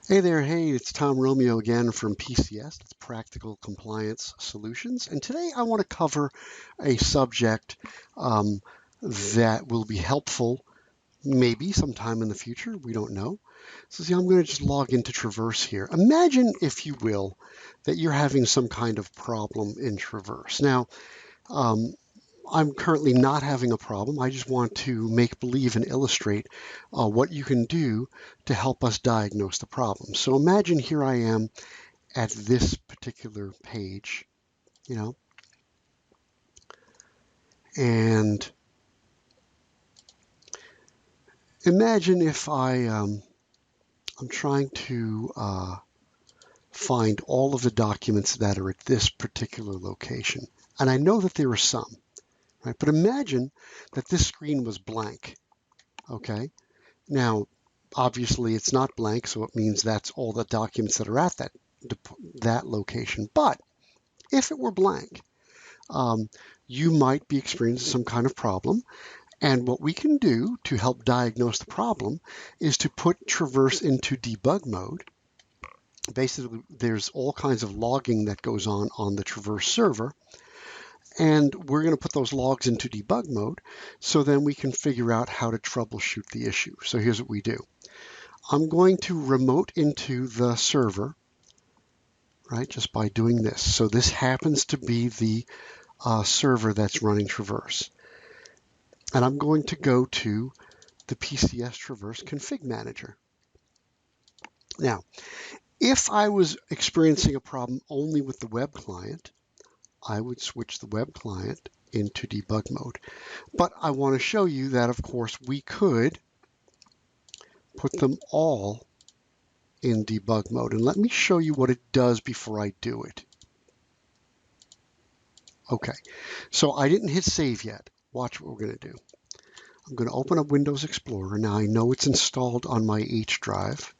Hey there, hey, it's Tom Romeo again from PCS, it's Practical Compliance Solutions. And today I want to cover a subject that will be helpful maybe sometime in the future. We don't know. So see, I'm going to just log into Traverse here. Imagine, if you will, that you're having some kind of problem in Traverse. Now, I'm currently not having a problem. I just want to make believe and illustrate what you can do to help us diagnose the problem. So imagine here I am at this particular page, and imagine if I'm trying to find all of the documents that are at this particular location. And I know that there are some, right? But imagine that this screen was blank, okay? Now, obviously it's not blank, so it means that's all the documents that are at that location. But if it were blank, you might be experiencing some kind of problem. And what we can do to help diagnose the problem is to put Traverse into debug mode. Basically, there's all kinds of logging that goes on the Traverse server. And we're going to put those logs into debug mode so then we can figure out how to troubleshoot the issue. So here's what we do. I'm going to remote into the server, right, just by doing this. So this happens to be the server that's running Traverse. And I'm going to go to the PCS Traverse Config Manager. Now, if I was experiencing a problem only with the web client, I would switch the web client into debug mode. But I want to show you that, of course, we could put them all in debug mode. And let me show you what it does before I do it. Okay, so I didn't hit save yet. Watch what we're going to do. I'm going to open up Windows Explorer. Now I know it's installed on my H drive.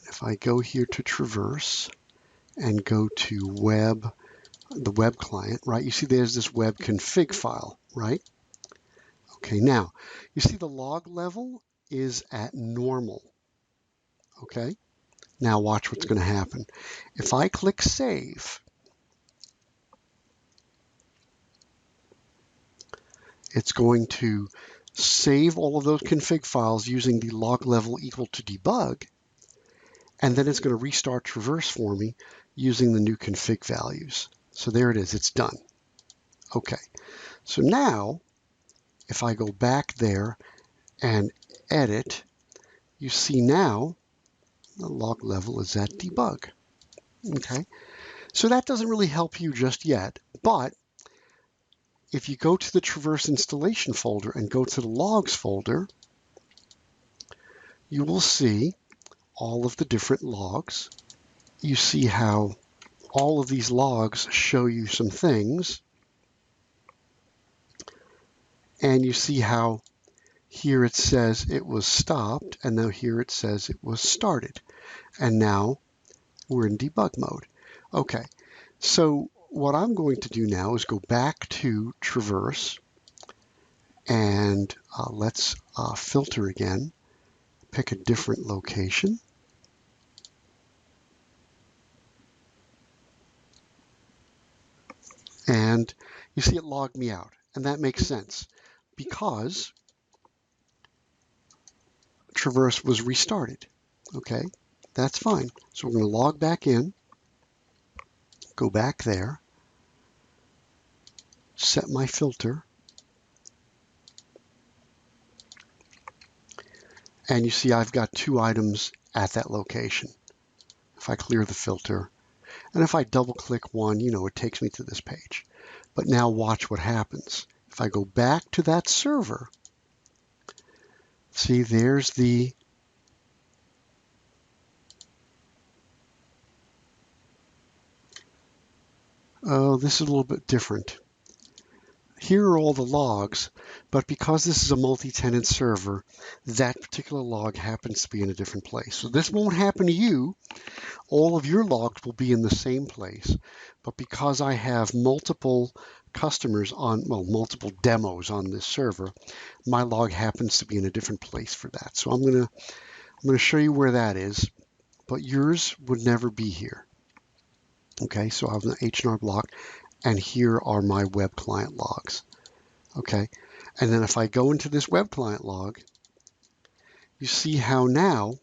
If I go here to Traverse and go to the web client, right? You see there's this web config file, right? Okay, now you see the log level is at normal. Okay, now watch what's going to happen. If I click save, it's going to save all of those config files using the log level equal to debug, and then it's going to restart Traverse for me using the new config values. So there it is, it's done. Okay, so now if I go back there and edit, you see now the log level is at debug. Okay, so that doesn't really help you just yet, but if you go to the Traverse installation folder and go to the logs folder, you will see all of the different logs. You see how all of these logs show you some things. And you see how here it says it was stopped, and now here it says it was started. And now we're in debug mode. Okay, so what I'm going to do now is go back to Traverse and let's filter again, pick a different location. And you see it logged me out, and that makes sense because Traverse was restarted. Okay, that's fine. So we're going to log back in, go back there, set my filter, and you see I've got 2 items at that location. If I clear the filter, and if I double click one, it takes me to this page. But now watch what happens. If I go back to that server, see there's the this is a little bit different. Here are all the logs, but because this is a multi-tenant server, that particular log happens to be in a different place. So this won't happen to you. All of your logs will be in the same place, but because I have multiple customers multiple demos on this server, my log happens to be in a different place for that. So I'm going to I'm going to show you where that is, but yours would never be here. Okay, so I have an H&R Block, and here are my web client logs. Okay, and then if I go into this web client log, you see how now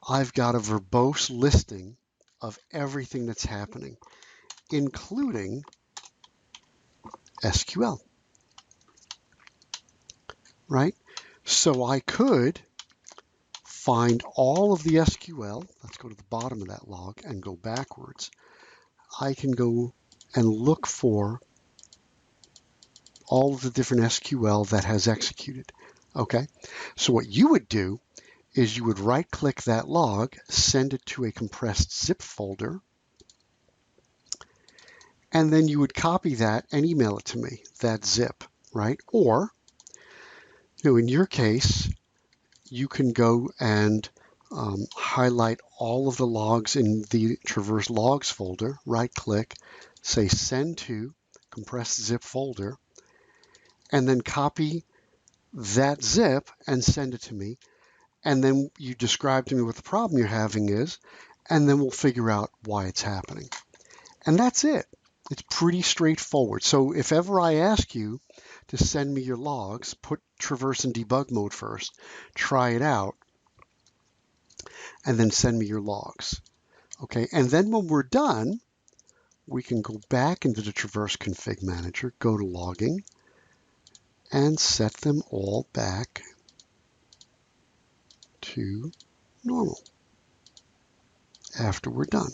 I've got a verbose listing of everything that's happening, including SQL, right? So I could find all of the SQL. Let's go to the bottom of that log and go backwards. I can go and look for all of the different SQL that has executed. Okay, so what you would do is you would right-click that log, send it to a compressed zip folder, and then you would copy that and email it to me, that zip, right? Or, in your case, you can go and highlight all of the logs in the Traverse Logs folder, right-click, say Send to compressed zip folder, and then copy that zip and send it to me. And then you describe to me what the problem you're having is, and then we'll figure out why it's happening. And that's it. It's pretty straightforward. So if ever I ask you to send me your logs, put Traverse in debug mode first, try it out, and then send me your logs. Okay, and then when we're done, we can go back into the Traverse Config Manager, go to logging, and set them all back to normal after we're done.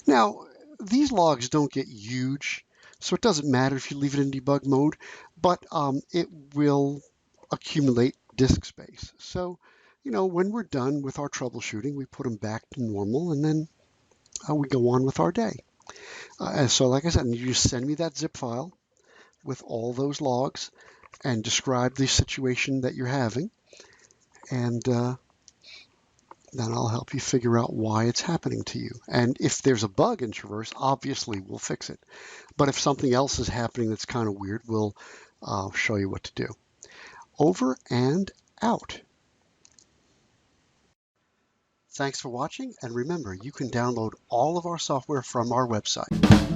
Now, these logs don't get huge, so it doesn't matter if you leave it in debug mode, but it will accumulate disk space. So, when we're done with our troubleshooting, we put them back to normal, and then we go on with our day. And so, like I said, you just send me that zip file with all those logs and describe the situation that you're having, and then I'll help you figure out why it's happening to you. And if there's a bug in Traverse, obviously we'll fix it. But if something else is happening that's kind of weird, we'll show you what to do. Over and out. Thanks for watching, and remember, you can download all of our software from our website.